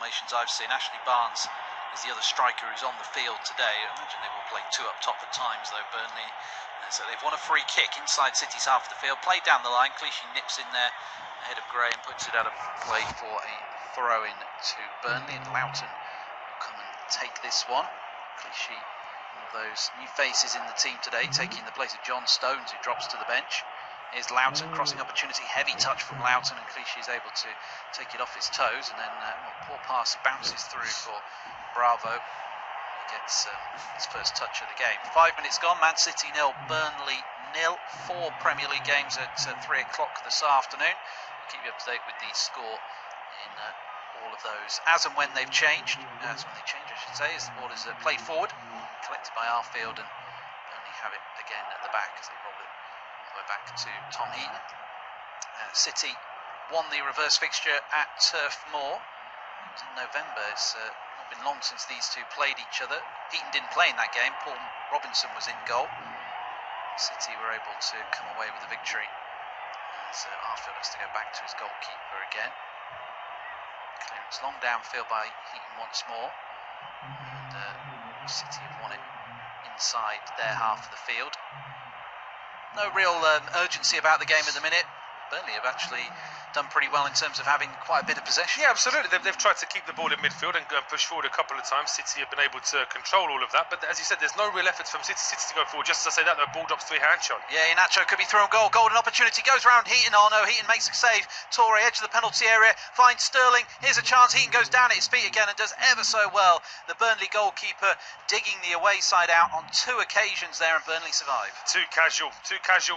formations I've seen. Ashley Barnes is the other striker who's on the field today. I imagine they will play two up top at times, though, Burnley. So they've won a free kick inside City's half of the field, played down the line. Clichy nips in there ahead of Gray and puts it out of play for a throw-in to Burnley, and Loughton will come and take this one. Clichy, one of those new faces in the team today, taking the place of John Stones, who drops to the bench. Here's Loughton, crossing opportunity, heavy touch from Loughton, and Clichy is able to take it off his toes, and then poor pass bounces through for Bravo. Gets his first touch of the game. 5 minutes gone, Man City 0, Burnley 0. 4 Premier League games at 3 o'clock this afternoon. I'll keep you up to date with the score in all of those. As and when they've changed, I should say, as the ball is played forward, collected by Arfield, and Burnley have it again at the back as they roll it all the way back to Tom Heaton. City won the reverse fixture at Turf Moor. It was in November. It's been long since these two played each other. Heaton didn't play in that game. Paul Robinson was in goal. City were able to come away with the victory as Arfield has to go back to his goalkeeper again. Clearance long downfield by Heaton once more, and City have won it inside their half of the field. No real urgency about the game at the minute. Burnley have actually done pretty well in terms of having quite a bit of possession. Yeah, absolutely. They've tried to keep the ball in midfield and push forward a couple of times. City have been able to control all of that, but as you said, there's no real efforts from City to go forward. Just as I say that, the ball drops to Iheanacho. Yeah, Iheanacho could be through on goal. Golden opportunity, goes round Heaton. Oh no, Heaton makes a save. Torre, edge of the penalty area, finds Sterling. Here's a chance. Heaton goes down at his feet again and does ever so well. The Burnley goalkeeper digging the away side out on 2 occasions there, and Burnley survive. Too casual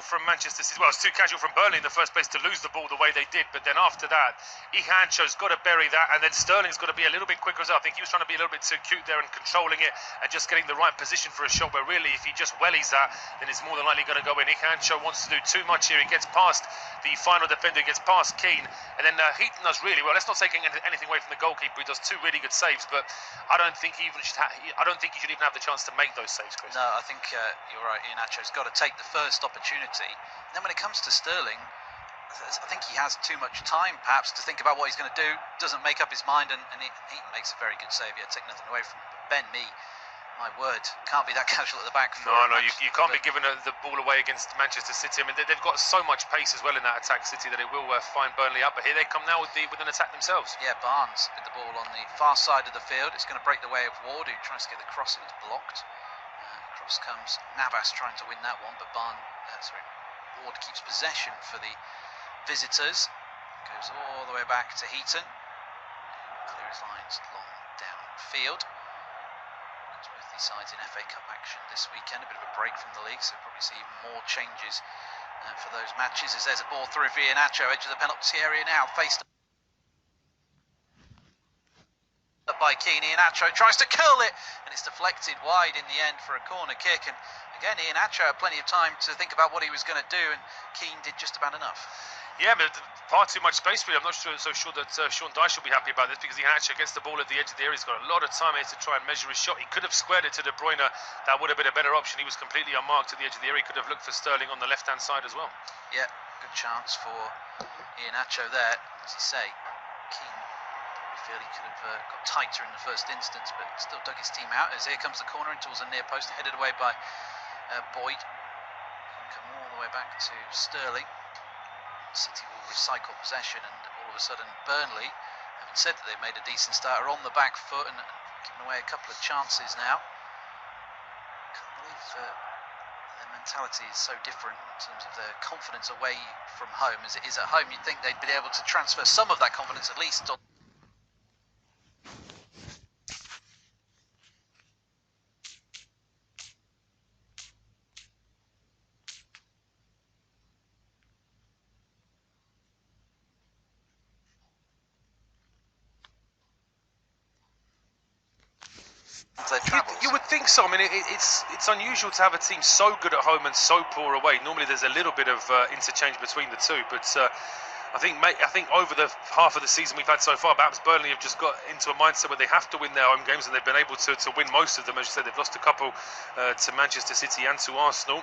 from Manchester City. Well, it's too casual from Burnley in the first place to lose the ball the way they did, but then after that, Iheanacho's got to bury that, and then Sterling's got to be a little bit quicker as well. I think he was trying to be a little bit too cute there and controlling it and just getting the right position for a shot, where really if he just wellies that, then it's more than likely going to go in. Iheanacho wants to do too much here. He gets past the final defender, gets past Keane, and then Heaton does really well. Let's not take anything away from the goalkeeper. He does 2 really good saves, but I don't think he should even have the chance to make those saves, Chris. No, I think you're right. Iheanacho's got to take the first opportunity. And then when it comes to Sterling, I think he has too much time, perhaps, to think about what he's going to do. Doesn't make up his mind, and Heaton makes a very good save. Yeah, take nothing away from him. But Ben Mee, my word, can't be that casual at the back. No, you can't be giving the ball away against Manchester City. I mean, they've got so much pace as well in that attack, City, that it will find Burnley up. But here they come now with an attack themselves. Yeah, Barnes with the ball on the far side of the field. It's going to break the way of Ward, who tries to get the cross, and it's blocked. Across comes Navas trying to win that one, but Ward keeps possession for the visitors. Goes all the way back to Heaton. Clear his lines long downfield. Because both these sides in FA Cup action this weekend. A bit of a break from the league, so probably see even more changes for those matches. As there's a ball through for Iheanacho, edge of the penalty area now, faced up by Keane. Iheanacho tries to curl it, and it's deflected wide in the end for a corner kick. And again, Iheanacho had plenty of time to think about what he was going to do, and Keane did just about enough. Yeah, but far too much space for him. I'm not so sure that Sean Dyche will be happy about this, because Iheanacho gets the ball at the edge of the area. He's got a lot of time here to try and measure his shot. He could have squared it to De Bruyne. That would have been a better option. He was completely unmarked at the edge of the area. He could have looked for Sterling on the left-hand side as well. Yeah, good chance for Iheanacho there. As you say, Keane, I feel he could have got tighter in the first instance, but still dug his team out. As here comes the corner and towards the near post, headed away by Boyd. Come all the way back to Sterling. City will recycle possession, and all of a sudden Burnley, having said that they've made a decent start, are on the back foot and giving away a couple of chances now. Can't believe their mentality is so different in terms of their confidence away from home as it is at home. You'd think they'd be able to transfer some of that confidence at least on You would think so. I mean, it's unusual to have a team so good at home and so poor away. Normally, there's a little bit of interchange between the two, but I think over the half of the season we've had so far, perhaps Burnley have just got into a mindset where they have to win their home games, and they've been able to win most of them. As you said, they've lost a couple to Manchester City and to Arsenal,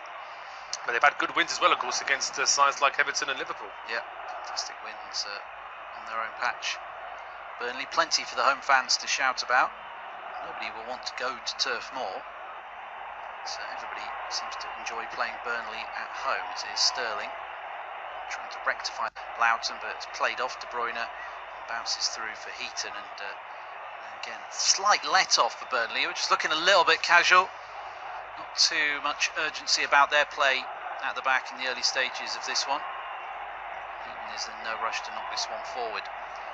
but they've had good wins as well, of course, against sides like Everton and Liverpool. Yeah, fantastic wins on their own patch. Burnley, plenty for the home fans to shout about. Nobody will want to go to Turf Moor. So everybody seems to enjoy playing Burnley at home. It is Sterling trying to rectify Loughton, but it's played off De Bruyne, bounces through for Heaton, and again, slight let-off for Burnley. We're just looking a little bit casual. Not too much urgency about their play at the back in the early stages of this one. Heaton is in no rush to knock this one forward.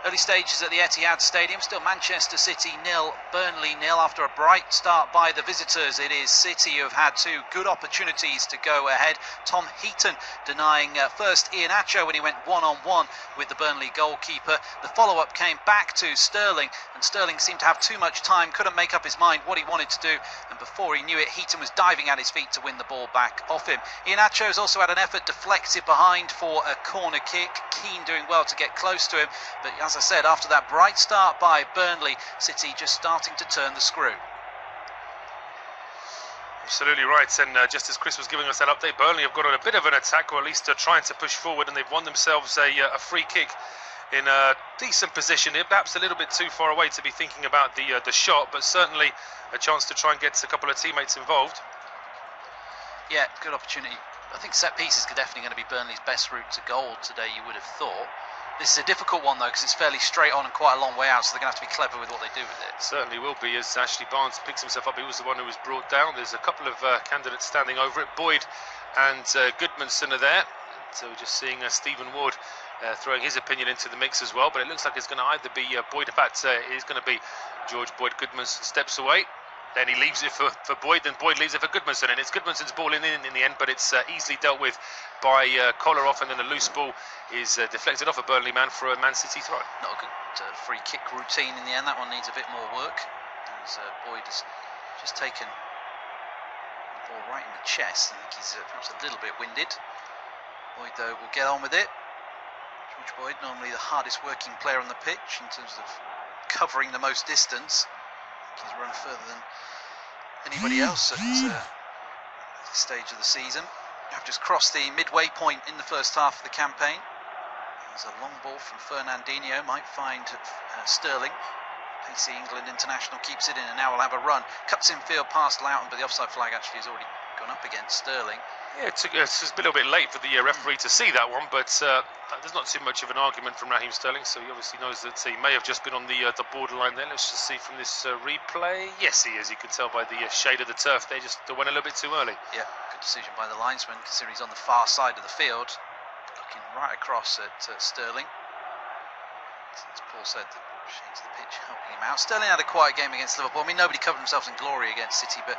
Early stages at the Etihad Stadium, still Manchester City 0, Burnley 0 after a bright start by the visitors. It is City who have had two good opportunities to go ahead. Tom Heaton denying first Iheanacho when he went one-on-one with the Burnley goalkeeper. The follow-up came back to Sterling, and Sterling seemed to have too much time, couldn't make up his mind what he wanted to do, and before he knew it, Heaton was diving at his feet to win the ball back off him. Iheanacho has also had an effort deflected behind for a corner kick. Keane doing well to get close to him, but as I said, after that bright start by Burnley, City just starting to turn the screw. Absolutely right, and just as Chris was giving us that update, Burnley have got on a bit of an attack, or at least trying to push forward, and they've won themselves a free kick in a decent position. Perhaps a little bit too far away to be thinking about the shot, but certainly a chance to try and get a couple of teammates involved. Yeah, good opportunity. I think set pieces are definitely going to be Burnley's best route to goal today, you would have thought. This is a difficult one though, because it's fairly straight on and quite a long way out, so they're going to have to be clever with what they do with it. Certainly will be, as Ashley Barnes picks himself up. He was the one who was brought down. There's a couple of candidates standing over it. Boyd and Goodmanson are there. So we're just seeing Stephen Ward throwing his opinion into the mix as well. But it looks like it's going to either be Boyd. In fact, it is going to be George Boyd. Goodmanson steps away. Then he leaves it for Boyd, then Boyd leaves it for Goodmanson, and it's Goodmanson's ball in the end, but it's easily dealt with by Kolarov, and then a loose ball is deflected off a Burnley man for a Man City throw. Not a good free kick routine in the end. That one needs a bit more work, as Boyd has just taken the ball right in the chest. I think he's perhaps a little bit winded. Boyd, though, will get on with it. George Boyd, normally the hardest working player on the pitch in terms of covering the most distance. He's run further than anybody else at this stage of the season. I've just crossed the midway point in the first half of the campaign. There's a long ball from Fernandinho, might find Sterling. Pacey England international keeps it in, and now we'll have a run. Cuts infield past Loughton, but the offside flag actually has already gone up against Sterling. Yeah, it's a little bit late for the referee to see that one, but there's not too much of an argument from Raheem Sterling, so he obviously knows that he may have just been on the borderline there. Let's just see from this replay. Yes, he is. You can tell by the shade of the turf. They just went a little bit too early. Yeah, good decision by the linesman, considering he's on the far side of the field, looking right across at Sterling. As Paul said, the shades of the pitch helping him out. Sterling had a quiet game against Liverpool. I mean, nobody covered themselves in glory against City, but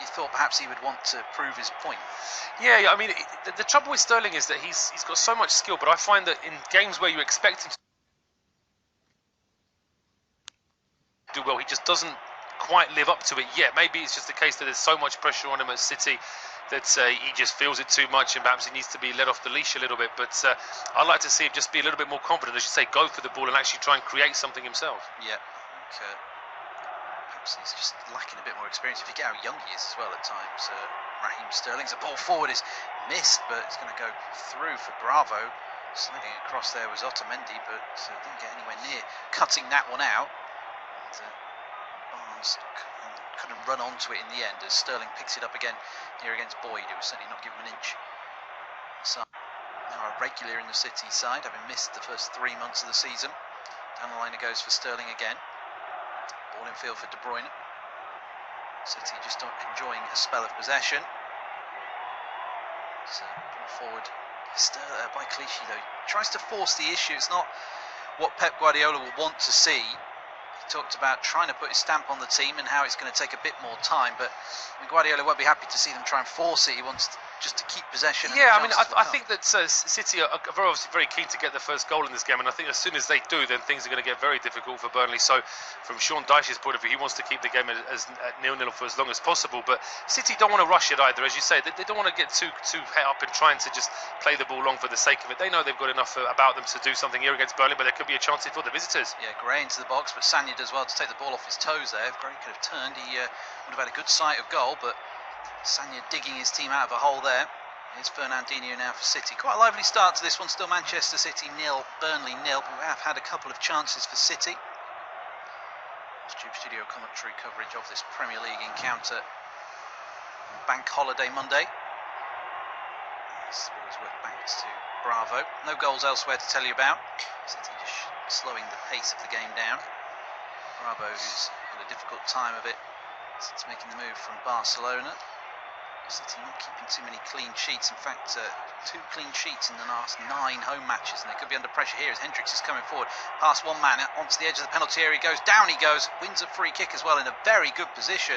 you thought perhaps he would want to prove his point. Yeah, I mean, the trouble with Sterling is that he's got so much skill, but I find that in games where you expect him to do well, he just doesn't quite live up to it yet. Maybe it's just the case that there's so much pressure on him at City that he just feels it too much, and perhaps he needs to be let off the leash a little bit. But I'd like to see him just be a little bit more confident, as you say, go for the ball and actually try and create something himself. Yeah, perhaps he's just lacking a bit more experience. If you get how young he is as well at times. Raheem Sterling's a ball forward is missed, but it's going to go through for Bravo. Sliding across there was Otamendi, but didn't get anywhere near cutting that one out. And, Barnes couldn't run onto it in the end, as Sterling picks it up again here against Boyd, who was certainly not given an inch. So now a regular in the City side, having missed the first 3 months of the season. Down the line it goes for Sterling again. Ball in field for De Bruyne. City just enjoying a spell of possession. So ball forward by Clichy, though. He tries to force the issue. It's not what Pep Guardiola will want to see. He talked about trying to put his stamp on the team and how it's going to take a bit more time, but Guardiola won't be happy to see them try and force it. He wants just to keep possession. Yeah, I mean, I think that City are obviously very keen to get the first goal in this game, and I think as soon as they do, then things are going to get very difficult for Burnley. So from Sean Dyche's point of view, he wants to keep the game as 0-0 for as long as possible, but City don't want to rush it either. As you say, they don't want to get too het up in trying to just play the ball long for the sake of it. They know they've got enough about them to do something here against Burnley, but there could be a chance for the visitors. Yeah, Gray into the box, but Sagna does well to take the ball off his toes there. If Gray could have turned, he would have had a good sight of goal, but Sagna digging his team out of a hole there. Here's Fernandinho now for City. Quite a lively start to this one. Still Manchester City 0, Burnley 0. But we have had a couple of chances for City. Studio commentary coverage of this Premier League encounter on Bank Holiday Monday. This ball's worked back to Bravo. No goals elsewhere to tell you about. City just slowing the pace of the game down. Bravo, who's had a difficult time of it since making the move from Barcelona. City not keeping too many clean sheets. In fact, 2 clean sheets in the last 9 home matches, and they could be under pressure here as Hendricks is coming forward. Past one man onto the edge of the penalty area. He goes down. He goes, wins a free kick as well in a very good position.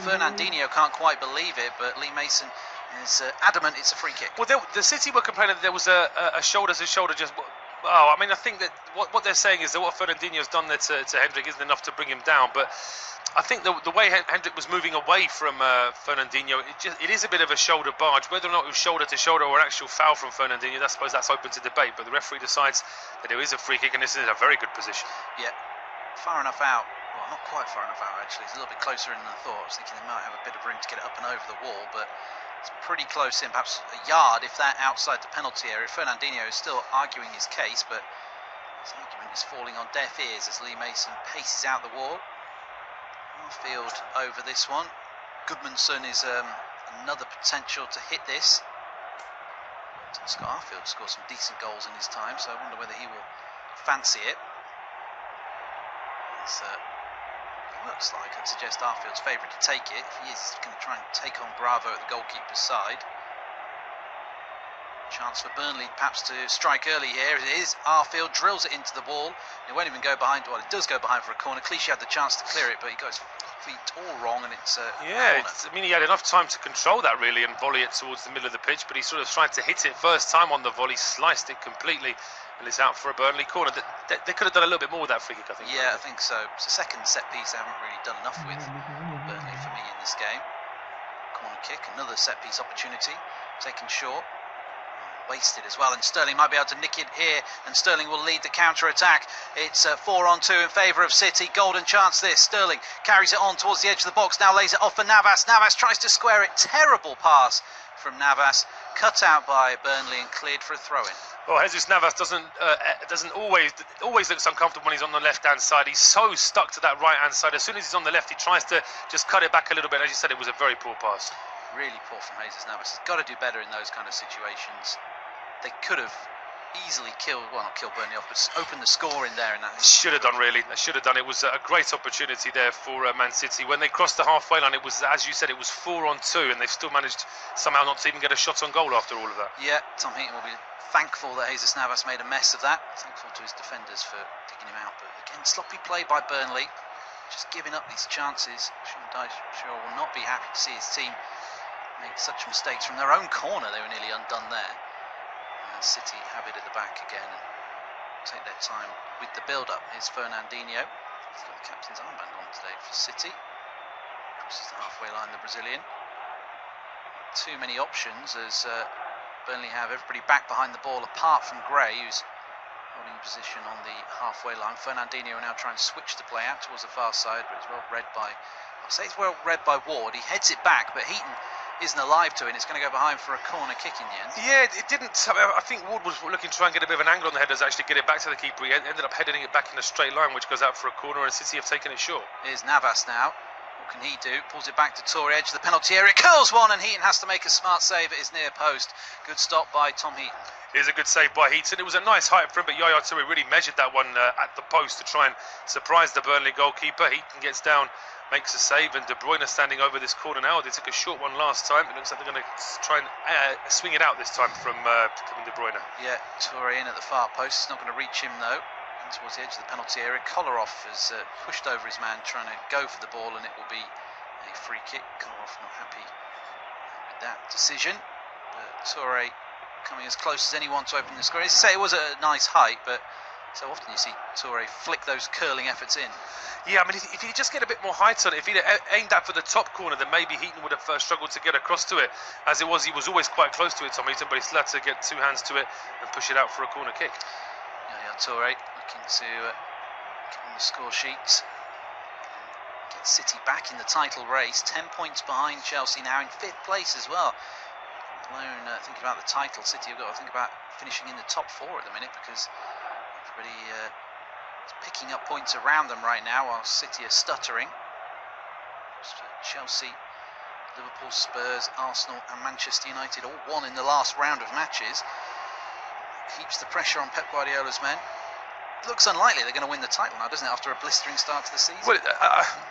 Fernandinho can't quite believe it, but Lee Mason is adamant it's a free kick. Well, the City were complaining that there was a shoulder to shoulder just. Oh, I mean, I think that what they're saying is that what Fernandinho's done there to Hendrick isn't enough to bring him down, but I think the way Hendrick was moving away from Fernandinho, it is a bit of a shoulder barge. Whether or not it was shoulder to shoulder or an actual foul from Fernandinho, I suppose that's open to debate. But the referee decides that there is a free kick, and this is a very good position. Yeah, far enough out. Well, not quite far enough out actually. It's a little bit closer in than I thought. I was thinking they might have a bit of room to get it up and over the wall, but it's pretty close in, perhaps a yard if that outside the penalty area. Fernandinho is still arguing his case, but his argument is falling on deaf ears as Lee Mason paces out the wall. Arfield over this one. Goodmanson is another potential to hit this. Scott Arfield scored some decent goals in his time, so I wonder whether he will fancy it. It looks like I'd suggest Arfield's favourite to take it. If he is going to try and take on Bravo at the goalkeeper's side. Chance for Burnley perhaps to strike early here. It is. Arfield drills it into the wall. It won't even go behind. Well, it does go behind for a corner. Clichy had the chance to clear it, but he got his feet all wrong, and it's I mean, he had enough time to control that really and volley it towards the middle of the pitch, but he sort of tried to hit it first time on the volley, sliced it completely, and it's out for a Burnley corner. They could have done a little bit more with that free kick, I think. Yeah, I think so. It's a second set piece they haven't really done enough with, Burnley, for me in this game. Corner kick, another set piece opportunity, taken short. Wasted as well, and Sterling might be able to nick it here, and Sterling will lead the counter-attack. It's 4-on-2 in favour of City. Golden chance this. Sterling carries it on towards the edge of the box, now lays it off for Navas. Navas tries to square it. Terrible pass from Navas, cut out by Burnley and cleared for a throw-in. Well, Jesus Navas doesn't always looks uncomfortable when he's on the left-hand side. He's so stuck to that right-hand side. As soon as he's on the left, he tries to just cut it back a little bit. As you said, it was a very poor pass. Really poor from Jesus Navas. He's got to do better in those kind of situations. They could have easily killed, well, not killed Burnley off, but opened the score in there. Should have done, really. They should have done. It was a great opportunity there for Man City. When they crossed the halfway line, it was, as you said, it was 4-on-2, and they've still managed somehow not to even get a shot on goal after all of that. Yeah, Tom Heaton will be thankful that Jesus Navas made a mess of that. Thankful to his defenders for digging him out. But again, sloppy play by Burnley. Just giving up these chances. Sean Dyche will not be happy to see his team make such mistakes from their own corner. They were nearly undone there. City have it at the back again and take their time with the build-up. Here's Fernandinho. He's got the captain's armband on today for City. Crosses the halfway line, the Brazilian. Too many options as Burnley have everybody back behind the ball apart from Gray, who's holding position on the halfway line. Fernandinho will now try and switch the play out towards the far side, but it's well read by, I'll say it's well read by Ward. He heads it back, but Heaton isn't alive to it, and it's going to go behind for a corner kick in the end. Yeah, it didn't. I think Ward was looking to try and get a bit of an angle on the headers, actually get it back to the keeper. He ended up heading it back in a straight line, which goes out for a corner, and City have taken it short. Here's Navas now. What can he do? Pulls it back to Toure, edge of the penalty area, curls one, and Heaton has to make a smart save at his near post. Good stop by Tom Heaton. It is a good save by Heaton. It was a nice height for him, but Yaya Toure really measured that one at the post to try and surprise the Burnley goalkeeper. Heaton gets down, makes a save, and De Bruyne standing over this corner now. They took a short one last time. It looks like they're going to try and swing it out this time from Kevin De Bruyne. Yeah, Toure in at the far post. It's not going to reach him though. And towards the edge of the penalty area, Kolarov has pushed over his man, trying to go for the ball, and it will be a free kick. Kolarov not happy with that decision. But Toure coming as close as anyone to open the score. As you say, it was a nice height, but so often you see Toure flick those curling efforts in. Yeah, I mean, if he'd just get a bit more height on it, if he'd aimed that for the top corner, then maybe Heaton would have struggled to get across to it. As it was, he was always quite close to it, Tom Heaton, but he still had to get two hands to it and push it out for a corner kick. Yeah, Toure looking to get on the score sheet. Get City back in the title race. 10 points behind Chelsea now, in 5th place as well. alone thinking about the title. City have got to think about finishing in the top 4 at the minute, because everybody is picking up points around them right now, while City are stuttering. Chelsea, Liverpool, Spurs, Arsenal and Manchester United all won in the last round of matches. Keeps the pressure on Pep Guardiola's men. Looks unlikely they're going to win the title now, doesn't it, after a blistering start to the season? Well,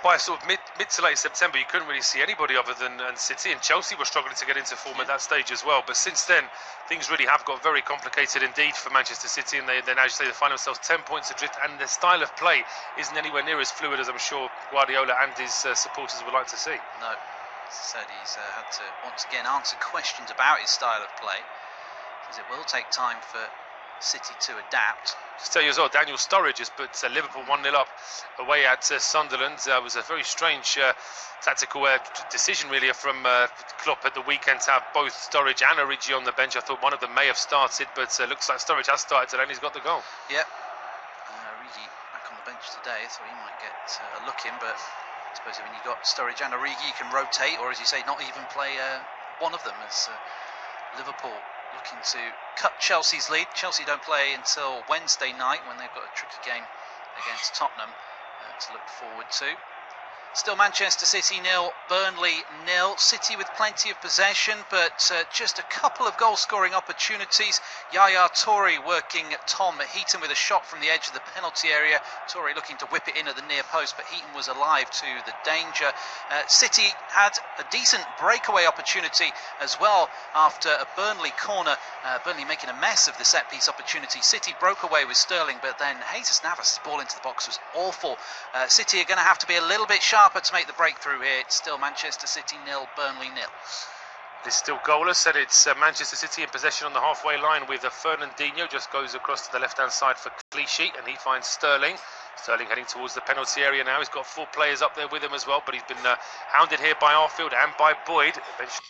by sort of mid to late September, you couldn't really see anybody other than City, and Chelsea were struggling to get into form at that stage as well. But since then, things really have got very complicated indeed for Manchester City, and they now, as you say, they find themselves 10 points adrift, and their style of play isn't anywhere near as fluid as I'm sure Guardiola and his supporters would like to see. No, as I said, he's had to once again answer questions about his style of play, because it will take time for City to adapt. Just tell you as well, Daniel Sturridge has put Liverpool 1-0 up away at Sunderland. It was a very strange tactical decision really from Klopp at the weekend to have both Sturridge and Origi on the bench. I thought one of them may have started, but looks like Sturridge has started today and he's got the goal. Yep. Origi back on the bench today. I thought he might get a look in, but I suppose when you've got Sturridge and Origi, you can rotate, or as you say, not even play one of them, as Liverpool looking to cut Chelsea's lead. Chelsea don't play until Wednesday night, when they've got a tricky game against Tottenham to look forward to. Still Manchester City 0, Burnley 0. City with plenty of possession, but just a couple of goal-scoring opportunities. Yaya Toure working Tom Heaton with a shot from the edge of the penalty area. Toure looking to whip it in at the near post, but Heaton was alive to the danger. City had a decent breakaway opportunity as well after a Burnley corner. Burnley making a mess of the set-piece opportunity. City broke away with Sterling, but then Jesus Navas' ball into the box was awful. City are going to have to be a little bit sharper to make the breakthrough here. It's still Manchester City 0, Burnley 0. It's still goalless, and it's Manchester City in possession on the halfway line with Fernandinho. Just goes across to the left-hand side for Clichy, and he finds Sterling. Sterling heading towards the penalty area now. He's got 4 players up there with him as well, but he's been hounded here by Arfield and by Boyd. Eventually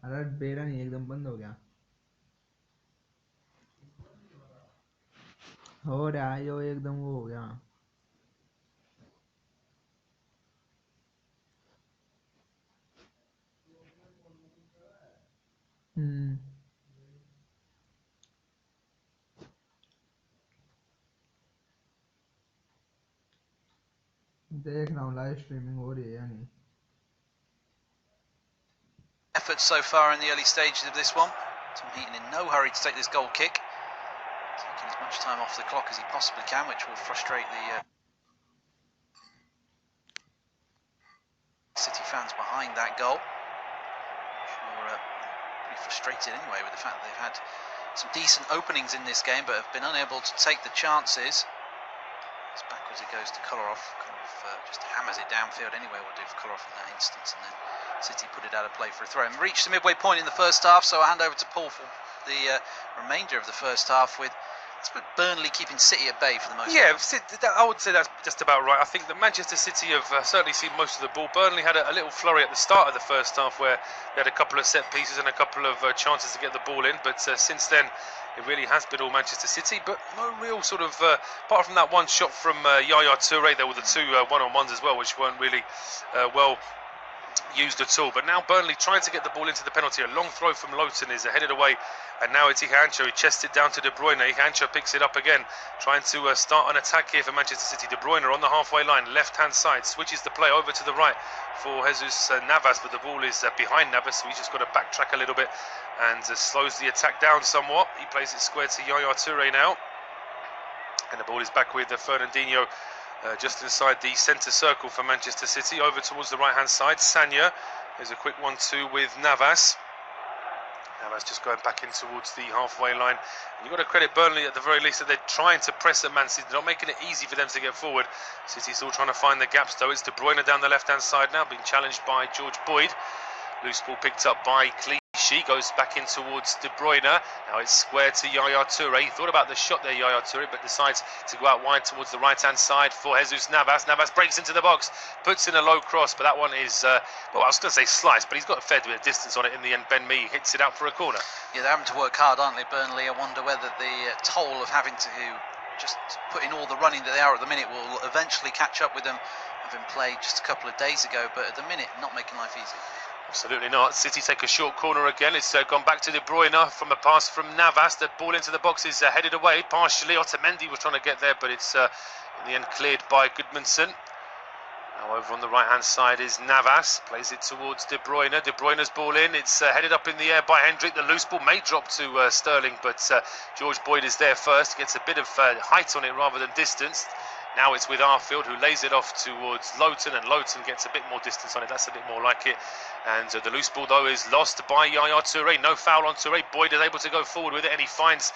alert बेरा नहीं एकदम बंद हो गया हो रहा है यो एकदम वो हो गया देख रहा हूँ लाइव स्ट्रीमिंग हो रही है या नहीं Effort so far in the early stages of this one. Tom Heaton in no hurry to take this goal kick, taking as much time off the clock as he possibly can, which will frustrate the City fans behind that goal. Sure, pretty frustrated anyway with the fact that they've had some decent openings in this game, but have been unable to take the chances. As backwards it goes to Kolarov. Just hammers it downfield anyway, will do for Kolarov in that instance, and then City put it out of play for a throw. And reached the midway point in the first half, so I'll hand over to Paul for the remainder of the first half, with Burnley keeping City at bay for the most part. I would say that's just about right. I think that Manchester City have certainly seen most of the ball. Burnley had a little flurry at the start of the first half where they had a couple of set pieces and a couple of chances to get the ball in, but since then it really has been all Manchester City, but no real sort of, apart from that one shot from Yaya Toure, there were the 2 one-on-ones as well, which weren't really well used at all. But now Burnley trying to get the ball into the penalty. A long throw from Lowton is headed away, and now it's Iheanacho. He chests it down to De Bruyne. Iheanacho picks it up again, trying to start an attack here for Manchester City. De Bruyne on the halfway line, left-hand side, switches the play over to the right for Jesus Navas, but the ball is behind Navas, so he's just got to backtrack a little bit and slows the attack down somewhat. He plays it square to Yaya Toure now, and the ball is back with Fernandinho just inside the centre circle for Manchester City, over towards the right-hand side. Sagna, there's a quick 1-2 with Navas. Navas just going back in towards the halfway line. And you've got to credit Burnley at the very least that they're trying to press at Man City. They're not making it easy for them to get forward. City still trying to find the gaps though. It's De Bruyne down the left-hand side now, being challenged by George Boyd. Loose ball picked up by Clichy. Clichy goes back in towards De Bruyne. Now it's square to Yaya Toure. He thought about the shot there, Yaya Toure, but decides to go out wide towards the right-hand side for Jesus Navas. Navas breaks into the box, puts in a low cross, but that one is, well, I was going to say sliced, but he's got a fair bit of distance on it in the end. Ben Mee hits it out for a corner. Yeah, they're having to work hard, aren't they, Burnley? I wonder whether the toll of having to just put in all the running that they are at the minute will eventually catch up with them, having played just a couple of days ago, but at the minute, not making life easy. Absolutely not. City take a short corner again. It's gone back to De Bruyne from a pass from Navas. The ball into the box is headed away partially. Otamendi was trying to get there, but it's in the end cleared by Goodmanson. Now over on the right-hand side is Navas. Plays it towards De Bruyne. De Bruyne's ball in. It's headed up in the air by Hendrick. The loose ball may drop to Sterling, but George Boyd is there first. Gets a bit of height on it rather than distance. Now it's with Arfield, who lays it off towards Lowton, and Lowton gets a bit more distance on it. That's a bit more like it. And the loose ball, though, is lost by Yaya Toure. No foul on Toure. Boyd is able to go forward with it, and he finds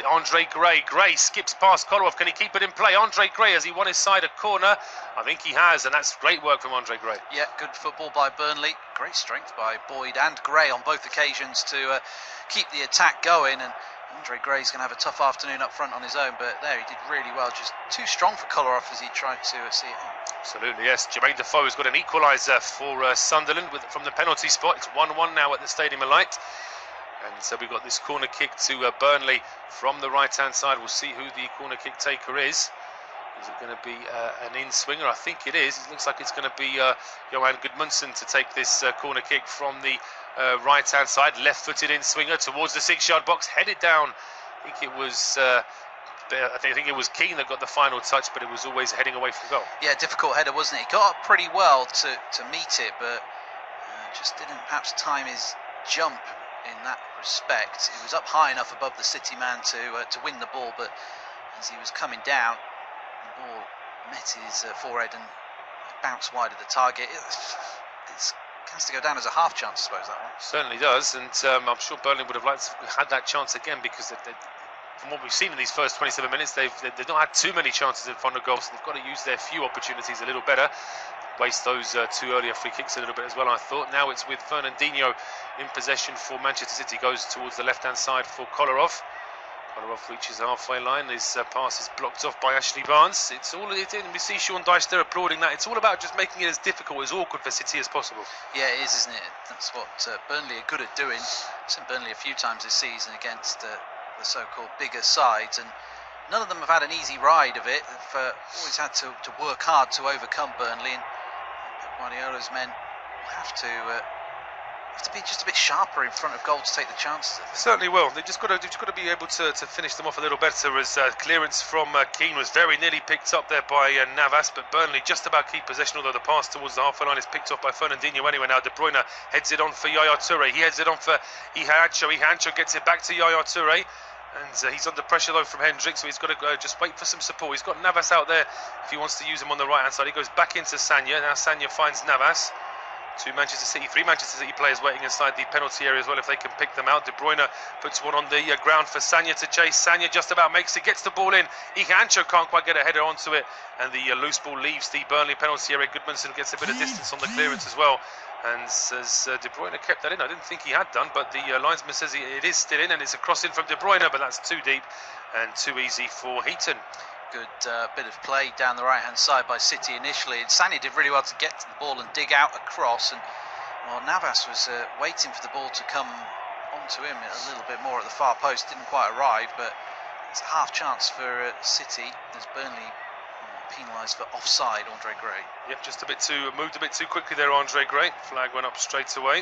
Andre Gray. Gray skips past Kolarov. Can he keep it in play? Andre Gray, has he won his side a corner? I think he has, and that's great work from Andre Gray. Yeah, good football by Burnley. Great strength by Boyd and Gray on both occasions to keep the attack going. And Andre Gray's going to have a tough afternoon up front on his own, but there he did really well. Just too strong for Kolarov as he tried to see it home. Absolutely, yes. Jermaine Defoe has got an equaliser for Sunderland from the penalty spot. It's 1-1 now at the Stadium of Light. And so we've got this corner kick to Burnley from the right-hand side. We'll see who the corner kick taker is. Is it going to be an in-swinger? I think it is. It looks like it's going to be Johan Goodmanson to take this corner kick from the right-hand side. Left-footed in-swinger towards the 6-yard box, headed down. I think it was Keane that got the final touch, but it was always heading away from goal. Yeah, difficult header, wasn't it? He got up pretty well to meet it, but just didn't perhaps time his jump in that respect. He was up high enough above the City man to win the ball, but as he was coming down, the ball met his forehead and bounced wide of the target. It has to go down as a half chance, I suppose, that one. Certainly does, and I'm sure Burnley would have liked to have had that chance again, because from what we've seen in these first 27 minutes, they've not had too many chances in front of goal, so they've got to use their few opportunities a little better. Waste those two earlier free kicks a little bit as well, I thought. Now it's with Fernandinho in possession for Manchester City. Goes towards the left-hand side for Kolarov. Kolarov reaches the halfway line. His pass is blocked off by Ashley Barnes. It's all it in. We see Sean Dyche there applauding that. It's all about just making it as difficult, as awkward for City as possible. Yeah, it is, isn't it? That's what Burnley are good at doing. I've seen Burnley a few times this season against the so-called bigger sides, and none of them have had an easy ride of it. They've always had to work hard to overcome Burnley, and Pep Guardiola's men will have to be just a bit sharper in front of goal to take the chances. Certainly will. They've just got to be able to finish them off a little better, as clearance from Keane was very nearly picked up there by Navas, but Burnley just about keep possession, although the pass towards the halfway line is picked off by Fernandinho anyway. Now De Bruyne heads it on for Yaya Toure. He heads it on for Iheanacho. Iheanacho gets it back to Yaya Toure. And he's under pressure though from Hendrick, so he's got to just wait for some support. He's got Navas out there if he wants to use him on the right hand side. He goes back into Sagna. Now Sagna finds Navas. Three Manchester City players waiting inside the penalty area as well if they can pick them out. De Bruyne puts one on the ground for Sagna to chase. Sagna just about makes it, gets the ball in. Iheanacho can't quite get a header onto it, and the loose ball leaves the Burnley penalty area. Goodmanson gets a bit of distance on the clearance as well, and says De Bruyne kept that in. I didn't think he had done, but the linesman says it is still in, and it's a cross in from De Bruyne, but that's too deep and too easy for Heaton. Good bit of play down the right-hand side by City initially, and Sagna did really well to get to the ball and dig out across, and well, Navas was waiting for the ball to come onto him a little bit more at the far post. Didn't quite arrive, but it's a half chance for City as Burnley penalised for offside. Andre Gray. Yep, just moved a bit too quickly there, Andre Gray. Flag went up straight away.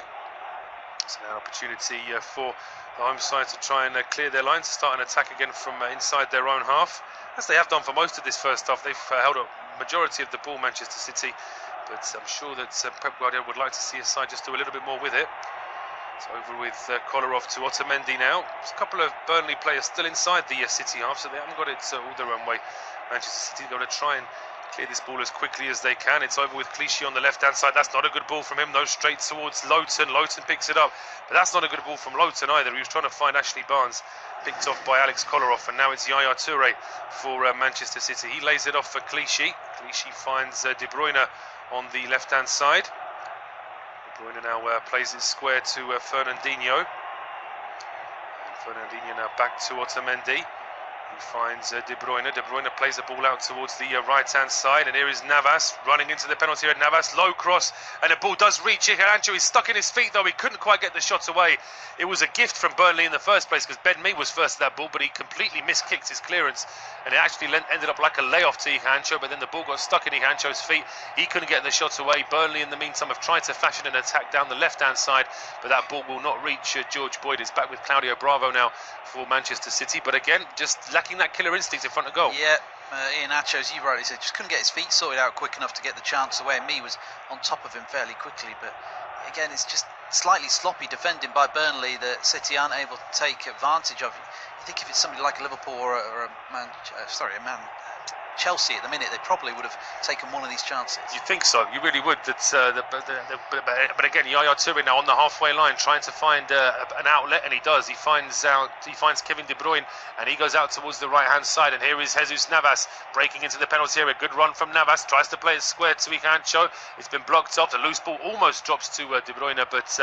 It's an opportunity for the home side to try and clear their lines, start an attack again from inside their own half, as they have done for most of this first half. They've held a majority of the ball, Manchester City, but I'm sure that Pep Guardiola would like to see his side just do a little bit more with it. It's over with Kolarov to Otamendi now. There's a couple of Burnley players still inside the City half, so they haven't got it all their own way. Manchester City got to try and clear this ball as quickly as they can. It's over with Clichy on the left-hand side. That's not a good ball from him, though. Straight towards Lowton. Lowton picks it up, but that's not a good ball from Lowton either. He was trying to find Ashley Barnes, picked off by Alex Kolarov, and now it's Yaya Toure for Manchester City. He lays it off for Clichy. Clichy finds De Bruyne on the left-hand side. De Bruyne now plays it square to Fernandinho. And Fernandinho now back to Otamendi. He finds De Bruyne. De Bruyne plays the ball out towards the right-hand side, and here is Navas running into the penalty area. Navas, low cross, and the ball does reach Iheanacho. He's stuck in his feet, though. He couldn't quite get the shot away. It was a gift from Burnley in the first place, because Ben Mee was first to that ball, but he completely miskicked his clearance, and it actually ended up like a layoff to Iheanacho, but then the ball got stuck in Iheanacho's feet. He couldn't get the shot away. Burnley, in the meantime, have tried to fashion an attack down the left-hand side, but that ball will not reach George Boyd. It's back with Claudio Bravo now for Manchester City, but again, just lacking that killer instinct in front of goal. Yeah, Iheanacho, as you rightly said, just couldn't get his feet sorted out quick enough to get the chance away. And Mee was on top of him fairly quickly, but again, it's just slightly sloppy defending by Burnley that City aren't able to take advantage of. You think if it's somebody like a Liverpool or a Chelsea at the minute, they probably would have taken one of these chances. You think so? You really would. But again, Yaya Toure now on the halfway line, trying to find an outlet, and he does. He finds Kevin De Bruyne, and he goes out towards the right-hand side. And here is Jesus Navas breaking into the penalty area. Good run from Navas. Tries to play it square to Iheanacho. It's been blocked up. The loose ball almost drops to De Bruyne, but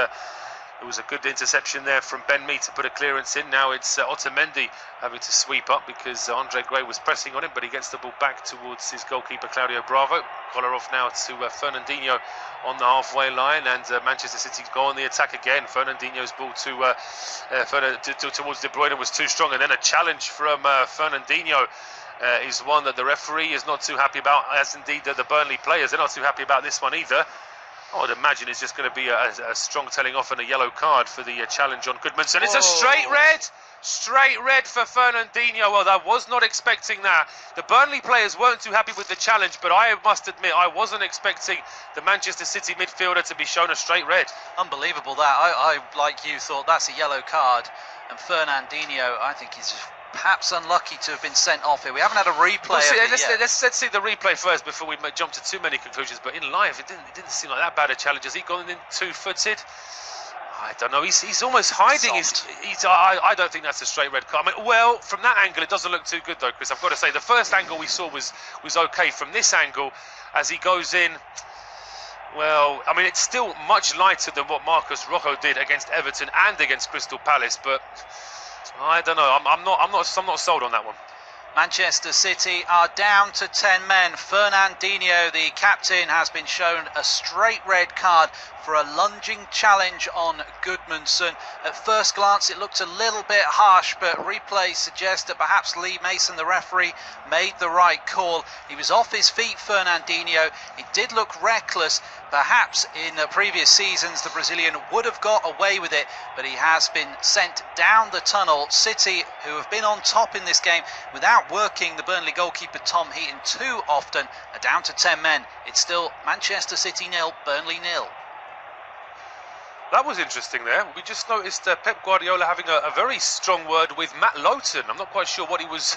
it was a good interception there from Ben Mee to put a clearance in. Now it's Otamendi having to sweep up because Andre Gray was pressing on him, but he gets the ball back towards his goalkeeper Claudio Bravo. Collar off now to Fernandinho on the halfway line, and Manchester City go on the attack again. Fernandinho's ball towards De Bruyne was too strong, and then a challenge from Fernandinho is one that the referee is not too happy about, as indeed the Burnley players. They're not too happy about this one either. I would imagine it's just going to be a strong telling off and a yellow card for the challenge on Goodmanson. It's a straight red for Fernandinho. Well, I was not expecting that. The Burnley players weren't too happy with the challenge, but I must admit I wasn't expecting the Manchester City midfielder to be shown a straight red. Unbelievable that. I like you, thought that's a yellow card, and Fernandinho, I think he's just perhaps unlucky to have been sent off here. We haven't had a replay. Let's see the replay first before we jump to too many conclusions. But in live, it didn't seem like that bad a challenge. Has he gone in two-footed? I don't know. He's almost hiding his. I don't think that's a straight red card. I mean, well, from that angle, it doesn't look too good though, Chris. I've got to say, the first angle we saw was okay. From this angle, as he goes in. Well, I mean, it's still much lighter than what Marcus Rojo did against Everton and against Crystal Palace, but I don't know. I'm not sold on that one. Manchester City are down to 10 men. Fernandinho, the captain, has been shown a straight red card for a lunging challenge on Goodmanson. At first glance, it looked a little bit harsh, but replay suggests that perhaps Lee Mason, the referee, made the right call. He was off his feet, Fernandinho. It did look reckless. Perhaps in the previous seasons, the Brazilian would have got away with it, but he has been sent down the tunnel. City, who have been on top in this game without working the Burnley goalkeeper Tom Heaton too often, are down to 10 men. It's still Manchester City 0, Burnley 0. That was interesting there. We just noticed Pep Guardiola having a very strong word with Matt Lowton. I'm not quite sure what he was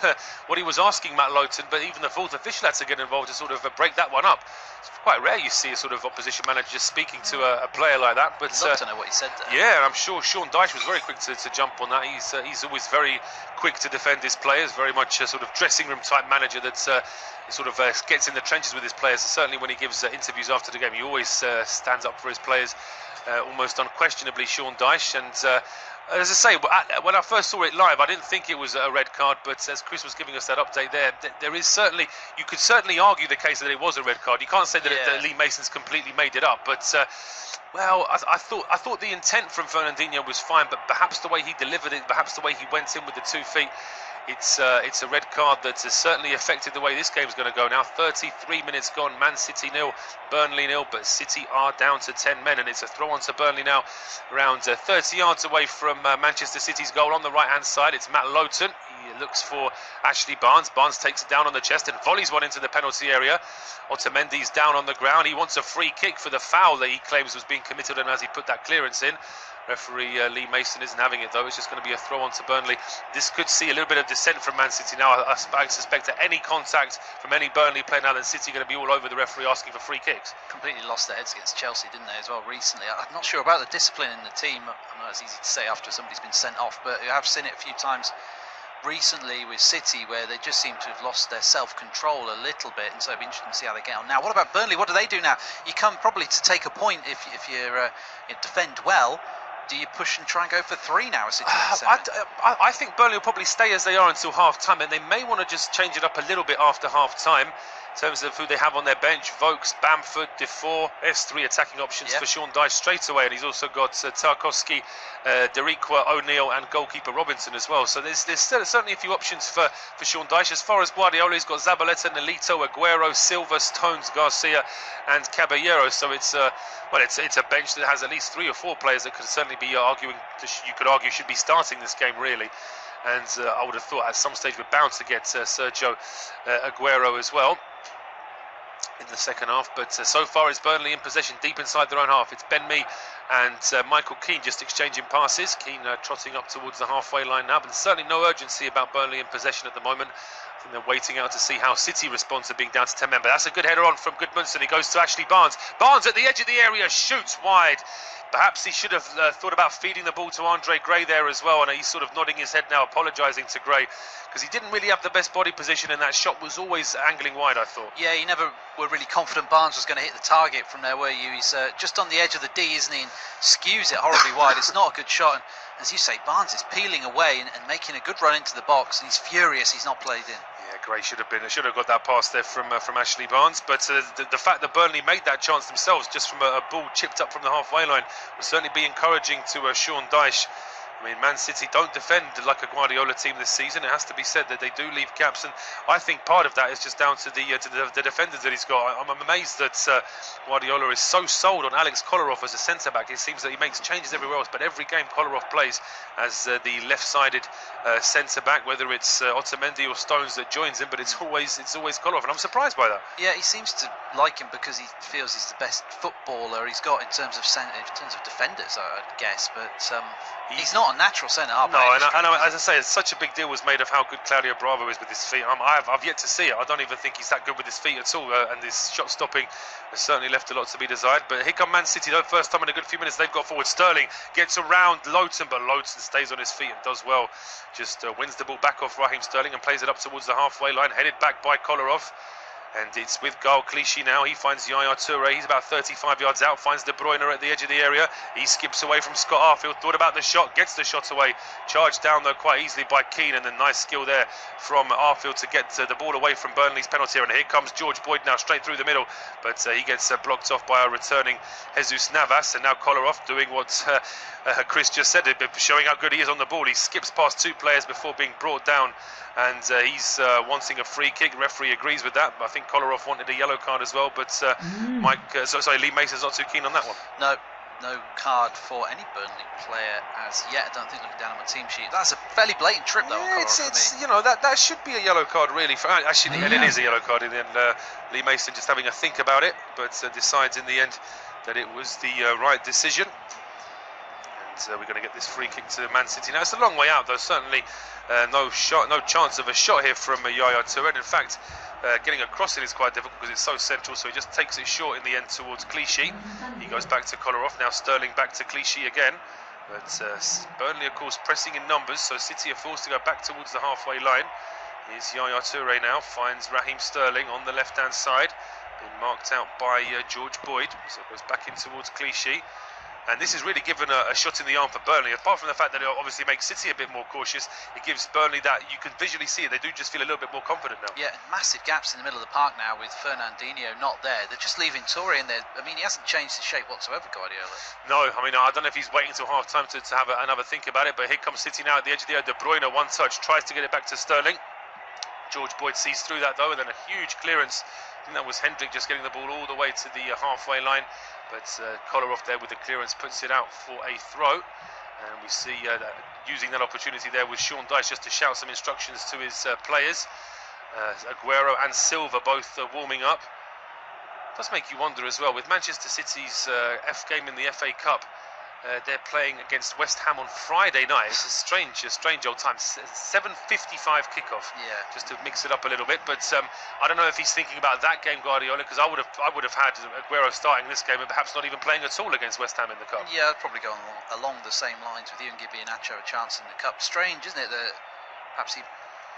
asking Matt Lowton, but even the fourth official had to get involved to sort of break that one up. It's quite rare you see a sort of opposition manager just speaking to a player like that. But I'd love to know what he said there. Yeah, and I'm sure Sean Dyche was very quick to jump on that. He's always very quick to defend his players, very much a sort of dressing room type manager that sort of gets in the trenches with his players. Certainly when he gives interviews after the game, he always stands up for his players. Almost unquestionably Sean Dyche, and as I say, when I first saw it live, I didn't think it was a red card, but as Chris was giving us that update there is certainly, you could certainly argue the case that it was a red card. You can't say that Lee Mason's completely made it up, but well, I thought the intent from Fernandinho was fine, but perhaps the way he delivered it, perhaps the way he went in with the 2 feet, it's a red card that has certainly affected the way this game's going to go. Now 33 minutes gone, Man City 0, Burnley 0, but City are down to 10 men, and it's a throw on to Burnley now, around 30 yards away from Manchester City's goal on the right hand side. It's Matt Lowton. He looks for Ashley Barnes. Barnes takes it down on the chest and volleys one into the penalty area. Otamendi's down on the ground. He wants a free kick for the foul that he claims was being committed on as he put that clearance in. Referee Lee Mason isn't having it though. It's just going to be a throw on to Burnley. This could see a little bit of dissent from Man City now. I suspect that any contact from any Burnley player now, then City are going to be all over the referee asking for free kicks. Completely lost their heads against Chelsea, didn't they, as well, recently? I'm not sure about the discipline in the team. I know it's easy to say after somebody's been sent off, but I've seen it a few times recently with City, where they just seem to have lost their self-control a little bit, and so it'll be interesting to see how they get on. Now, what about Burnley? What do they do now? You come probably to take a point if you defend well. Do you push and try and go for 3 now? City I think Burnley will probably stay as they are until half-time, and they may want to just change it up a little bit after half-time. In terms of who they have on their bench, Vokes, Bamford, Defoe, there's 3 attacking options for Sean Dyche straight away, and he's also got Tarkowski, Deriqua, O'Neill, and goalkeeper Robinson as well. So there's certainly a few options for Sean Dyche. As far as Guardiola, he's got Zabaleta, Nolito, Aguero, Silva, Stones, Garcia, and Caballero. So it's a bench that has at least 3 or 4 players that could certainly be arguing. You could argue should be starting this game really. And I would have thought at some stage we're bound to get Sergio Aguero as well in the second half, but so far it's Burnley in possession deep inside their own half. It's Ben Mee and Michael Keane just exchanging passes. Keane trotting up towards the halfway line now, but there's certainly no urgency about Burnley in possession at the moment. I think they're waiting out to see how City responds to being down to 10 men. But that's a good header on from Goodmanson. He goes to Ashley Barnes. Barnes at the edge of the area, shoots wide. Perhaps he should have thought about feeding the ball to Andre Gray there as well, and he's sort of nodding his head now, apologising to Gray, because he didn't really have the best body position, and that shot was always angling wide, I thought. Yeah, you never were really confident Barnes was going to hit the target from there, were you? He's just on the edge of the D, isn't he, and skews it horribly wide. It's not a good shot, and as you say, Barnes is peeling away and making a good run into the box, and he's furious he's not played in. Yeah, Gray should have got that pass there from Ashley Barnes, but the fact that Burnley made that chance themselves just from a ball chipped up from the halfway line will certainly be encouraging to Sean Dyche. I mean, Man City don't defend like a Guardiola team this season. It has to be said that they do leave gaps, and I think part of that is just down to the defenders that he's got. I'm amazed that Guardiola is so sold on Alex Kolarov as a centre-back. It seems that he makes changes everywhere else, but every game Kolarov plays as the left-sided centre-back, whether it's Otamendi or Stones that joins him, but it's always Kolarov, and I'm surprised by that. Yeah, he seems to like him because he feels he's the best footballer he's got in terms of defenders, I'd guess, but he's not a natural centre-half. No, and as I say, such a big deal was made of how good Claudio Bravo is with his feet. I've yet to see it. I don't even think he's that good with his feet at all, and his shot stopping has certainly left a lot to be desired. But here come Man City, though. First time in a good few minutes they've got forward. Sterling gets around Lowton, but Lowton stays on his feet and does well. Just wins the ball back off Raheem Sterling and plays it up towards the halfway line, headed back by Kolarov. And it's with Gaël Clichy now. He finds Yaya Touré. He's about 35 yards out. Finds De Bruyne at the edge of the area. He skips away from Scott Arfield. Thought about the shot. Gets the shot away. Charged down, though, quite easily by Keane. And then nice skill there from Arfield to get the ball away from Burnley's penalty area. And here comes George Boyd now, straight through the middle. But he gets blocked off by our returning Jesus Navas. And now Kolarov doing what Chris just said, showing how good he is on the ball. He skips past 2 players before being brought down. And he's wanting a free kick. The referee agrees with that. I think Kolarov wanted a yellow card as well, but Lee Mason's not too keen on that one. No card for any Burnley player as yet. I don't think, looking down on my team sheet. That's a fairly blatant trip, though. Yeah, it's you know, that should be a yellow card, really. Actually, and it is a yellow card. And Lee Mason just having a think about it, but decides in the end that it was the right decision. And we're going to get this free kick to Man City. Now, it's a long way out, though. Certainly no chance of a shot here from Yaya Touré. In fact, getting across it is quite difficult because it's so central, so he just takes it short in the end towards Clichy. He goes back to Kolarov. Now Sterling back to Clichy again. But Burnley, of course, pressing in numbers, so City are forced to go back towards the halfway line. Here's Yaya Touré now, finds Raheem Sterling on the left-hand side. Been marked out by George Boyd, so goes back in towards Clichy. And this is really given a shot in the arm for Burnley. Apart from the fact that it obviously makes City a bit more cautious, it gives Burnley that, you can visually see it, they do just feel a little bit more confident now. Yeah, massive gaps in the middle of the park now with Fernandinho not there. They're just leaving Touré in there. I mean, he hasn't changed his shape whatsoever, Guardiola. No, I mean, I don't know if he's waiting until half-time to have another think about it, but here comes City now at the edge of the area. De Bruyne, one touch, tries to get it back to Sterling. George Boyd sees through that, though, and then a huge clearance. I think that was Hendrick just getting the ball all the way to the halfway line. But Kolarov there with the clearance puts it out for a throw. And we see using that opportunity there with Sean Dyche just to shout some instructions to his players. Aguero and Silva both warming up. It does make you wonder as well, with Manchester City's F game in the FA Cup, they're playing against West Ham on Friday night. It's a strange old time. 7:55 kickoff. Yeah. Just to mix it up a little bit. But I don't know if he's thinking about that game, Guardiola, because I would have had Aguero starting this game and perhaps not even playing at all against West Ham in the cup. Yeah, I'd probably go along the same lines with you and give Iheanacho a chance in the cup. Strange, isn't it, that perhaps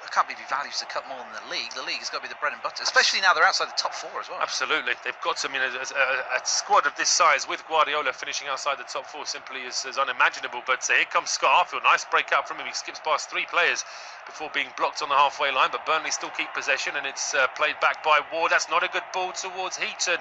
I can't believe he values the cup more than the league. The league has got to be the bread and butter, especially now they're outside the top 4 as well. Absolutely, they've got to. I mean, a squad of this size with Guardiola finishing outside the top 4 simply is unimaginable. But here comes Scott Arfield. Nice breakout from him. He skips past 3 players before being blocked on the halfway line. But Burnley still keep possession, and it's played back by Ward. That's not a good ball towards Heaton.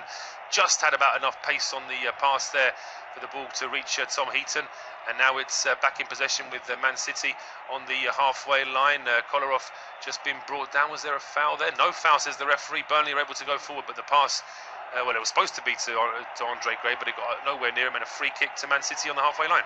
Just had about enough pace on the pass there for the ball to reach Tom Heaton. And now it's back in possession with Man City on the halfway line. Kolarov just been brought down. Was there a foul there? No foul, says the referee. Burnley are able to go forward, but the pass, well, it was supposed to be to Andre Gray, but it got nowhere near him, and a free kick to Man City on the halfway line.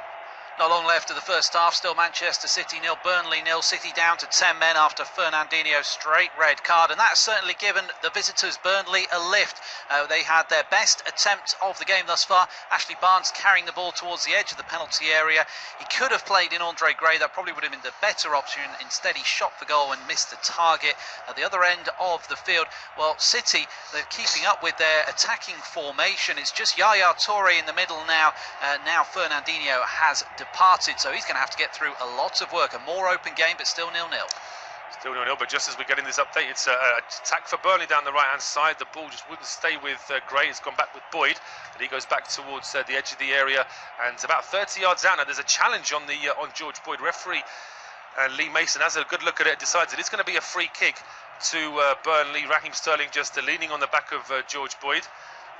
Not long left of the first half, still Manchester City 0, Burnley 0, City down to 10 men after Fernandinho's straight red card, and that's certainly given the visitors Burnley a lift. They had their best attempt of the game thus far. Ashley Barnes carrying the ball towards the edge of the penalty area. He could have played in Andre Gray, that probably would have been the better option. Instead he shot the goal and missed the target. At the other end of the field, well, City, they're keeping up with their attacking formation. It's just Yaya Toure in the middle now. Now Fernandinho has departed, so he's going to have to get through a lot of work. A more open game, but still 0-0. Still 0-0, but just as we're getting this update, it's an attack for Burnley down the right-hand side. The ball just wouldn't stay with Gray. It's gone back with Boyd, and he goes back towards the edge of the area, and about 30 yards out. Now there's a challenge on George Boyd. Referee Lee Mason has a good look at it, decides that it's going to be a free kick to Burnley. Raheem Sterling just leaning on the back of George Boyd.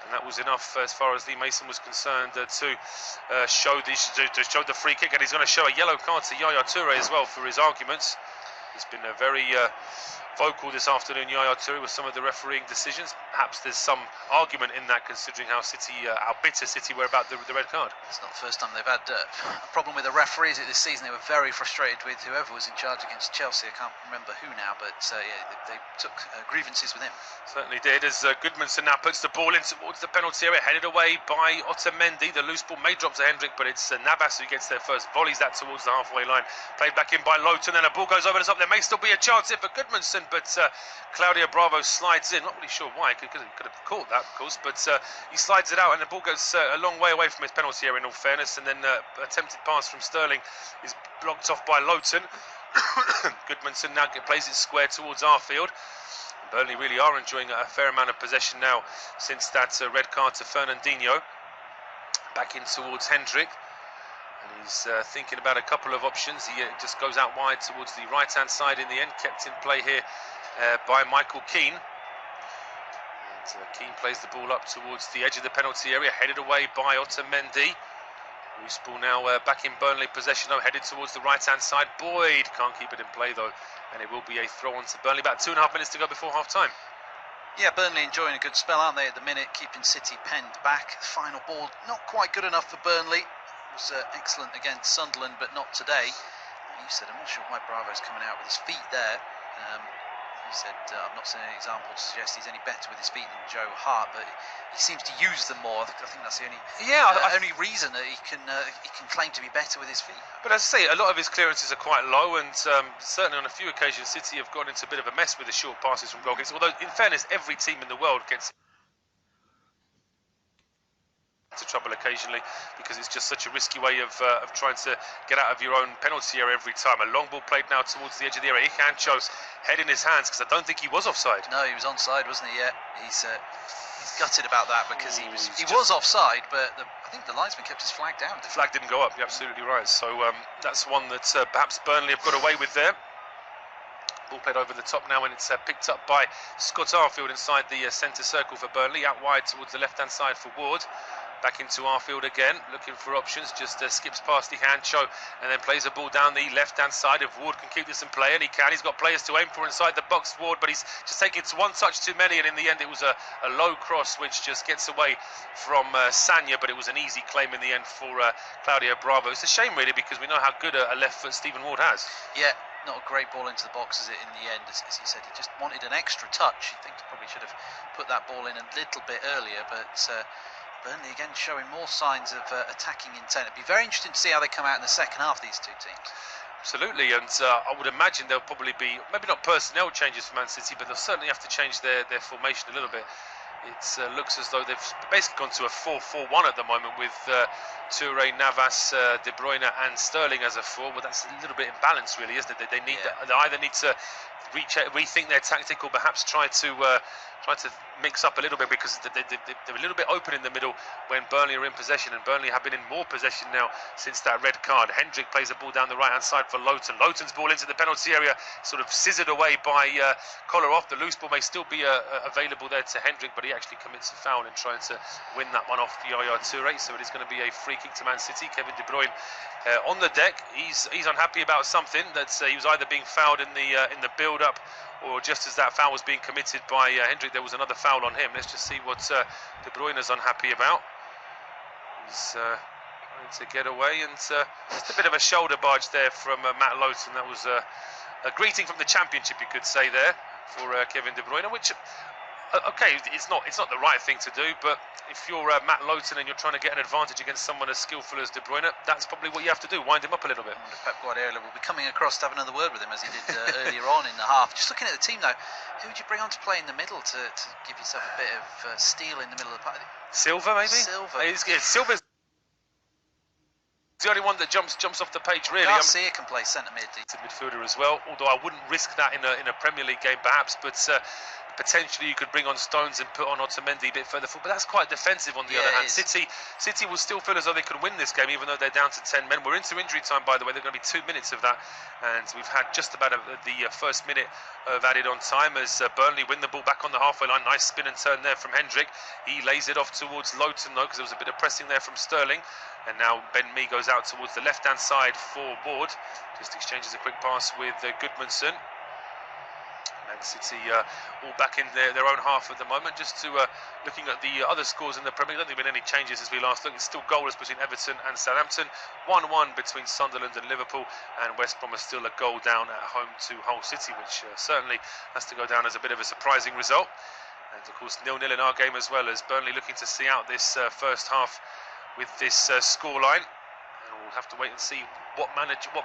And that was enough as far as Lee Mason was concerned to show the free kick, and he's going to show a yellow card to Yaya Toure as well for his arguments. He's been very vocal this afternoon, Yaya Toure, with some of the refereeing decisions. Perhaps there's some argument in that, considering how bitter City were about the red card. It's not the first time they've had a problem with the referees this season. They were very frustrated with whoever was in charge against Chelsea. I can't remember who now, but yeah, they took grievances with him. Certainly did, as Goodmanson now puts the ball in towards the penalty area, headed away by Otamendi. The loose ball may drop to Hendrick, but it's Navas who gets there first, volleys that towards the halfway line. Played back in by Lowton, and a ball goes over the top. There may still be a chance here for Goodmanson, but Claudio Bravo slides in. Not really sure why, could have caught that, of course, but he slides it out, and the ball goes a long way away from his penalty area, in all fairness, and then attempted pass from Sterling is blocked off by Lowton. Goodmanson now plays it square towards Arfield. Burnley really are enjoying a fair amount of possession now since that red card to Fernandinho. Back in towards Hendrick, and he's thinking about a couple of options. He just goes out wide towards the right-hand side in the end, kept in play here by Michael Keane. And Keane plays the ball up towards the edge of the penalty area, headed away by Otamendi. Loose ball now back in Burnley possession, though, headed towards the right-hand side. Boyd can't keep it in play, though, and it will be a throw on to Burnley. About 2.5 minutes to go before half-time. Yeah, Burnley enjoying a good spell, aren't they, at the minute, keeping City penned back. The final ball not quite good enough for Burnley. It was excellent against Sunderland, but not today. You said, I'm not sure why Bravo's coming out with his feet there. He said, I've not seen any example to suggest he's any better with his feet than Joe Hart, but he seems to use them more. I think that's the only only reason that he can claim to be better with his feet. But as I say, a lot of his clearances are quite low, and certainly on a few occasions City have got into a bit of a mess with the short passes from goal kicks. Although, in fairness, every team in the world gets to trouble occasionally, because it's just such a risky way of trying to get out of your own penalty area every time. A long ball played now towards the edge of the area. Iheanacho's head in his hands, because I don't think he was offside. No, he was onside, wasn't he? Yeah, he's gutted about that, because he was offside, but I think the linesman kept his flag down. The flag didn't go up. You're absolutely right. So that's one that perhaps Burnley have got away with there. Ball played over the top now, and it's picked up by Scott Arfield inside the centre circle for Burnley, out wide towards the left-hand side for Ward. Back into Arfield again, looking for options, just skips past Iheanacho and then plays the ball down the left-hand side. If Ward can keep this in play, and he can, he's got players to aim for inside the box, Ward, but he's just taking it to one touch too many, and in the end it was a low cross which just gets away from Sanya, but it was an easy claim in the end for Claudio Bravo. It's a shame really, because we know how good a left foot Stephen Ward has. Yeah, not a great ball into the box, is it, in the end? As he said, he just wanted an extra touch. I think he probably should have put that ball in a little bit earlier, but Burnley again showing more signs of attacking intent. It'd be very interesting to see how they come out in the second half, these two teams. Absolutely, and I would imagine there'll probably be, maybe not personnel changes for Man City, but they'll certainly have to change their formation a little bit It looks as though they've basically gone to a 4-4-1 at the moment with Toure, Navas, De Bruyne and Sterling as a 4, but that's a little bit imbalanced really, isn't it? They need they either need to rethink their tactic or perhaps try to mix up a little bit, because they're a little bit open in the middle when Burnley are in possession, and Burnley have been in more possession now since that red card. Hendrick plays the ball down the right hand side for Lowton. Lowton's ball into the penalty area, sort of scissored away by Kolarov. The loose ball may still be available there to Hendrick, but he actually commits a foul in trying to win that one off Yaya Toure, so it is going to be a free kick to Man City. Kevin De Bruyne on the deck. He's unhappy about something. That he was either being fouled in the build up, or just as that foul was being committed by Hendrick, there was another foul on him. Let's just see what De Bruyne is unhappy about. He's trying to get away, and just a bit of a shoulder barge there from Matt Lowton. That was a greeting from the Championship, you could say, there for Kevin De Bruyne, which okay, it's not the right thing to do, but if you're Matt Lowton and you're trying to get an advantage against someone as skillful as De Bruyne, that's probably what you have to do, wind him up a little bit. I wonder if Pep Guardiola will be coming across to have another word with him, as he did earlier on in the half. Just looking at the team now, who would you bring on to play in the middle to give yourself a bit of steel in the middle of the party? Silva, maybe? Silva. Silva's the only one that jumps off the page, really. Garcia can play centre mid. Midfielder as well, although I wouldn't risk that in a Premier League game perhaps, but potentially you could bring on Stones and put on Otamendi a bit further forward, but that's quite defensive on the other hand. City will still feel as though they could win this game, even though they're down to 10 men. We're into injury time, by the way. They're going to be 2 minutes of that, and we've had just about the first minute of added on time as Burnley win the ball back on the halfway line. Nice spin and turn there from Hendrick. He lays it off towards Lowton though, because there was a bit of pressing there from Sterling, and now Ben Mee goes out towards the left hand side for Ward. Just exchanges a quick pass with Goodmanson. Man City all back in their own half at the moment. Just to looking at the other scores in the Premier League, I don't think there have been any changes as we last looked. It's still goalless between Everton and Southampton, 1-1 between Sunderland and Liverpool, and West Brom is still a goal down at home to Hull City, which certainly has to go down as a bit of a surprising result. And of course 0-0 in our game as well, as Burnley looking to see out this first half with this scoreline. We'll have to wait and see what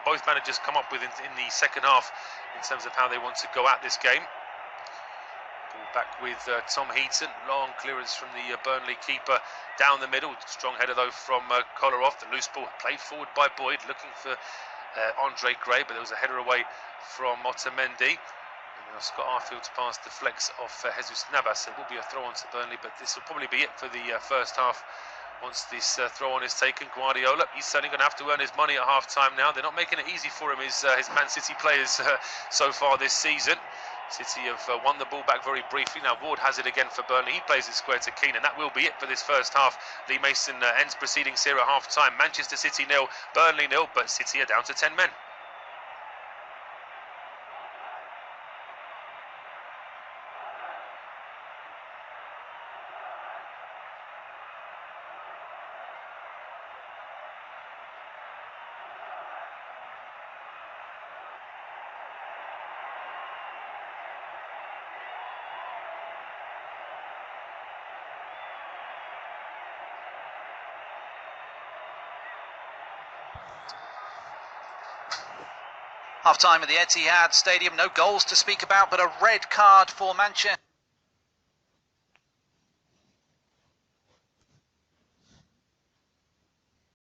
both managers come up with in the second half in terms of how they want to go at this game. Ball back with Tom Heaton. Long clearance from the Burnley keeper down the middle. Strong header though from Kolarov. The loose ball played forward by Boyd, looking for Andre Gray, but there was a header away from Otamendi. And Scott Arfield's pass deflects off Jesus Navas. It will be a throw on to Burnley, but this will probably be it for the first half. Once this throw-on is taken, Guardiola, he's certainly going to have to earn his money at half-time now. They're not making it easy for him, his Man City players, so far this season. City have won the ball back very briefly. Now Ward has it again for Burnley. He plays it square to Keane, and that will be it for this first half. Lee Mason ends proceedings here at half-time. Manchester City 0, Burnley 0, but City are down to 10 men. Half time at the Etihad Stadium. No goals to speak about, but a red card for Manchester.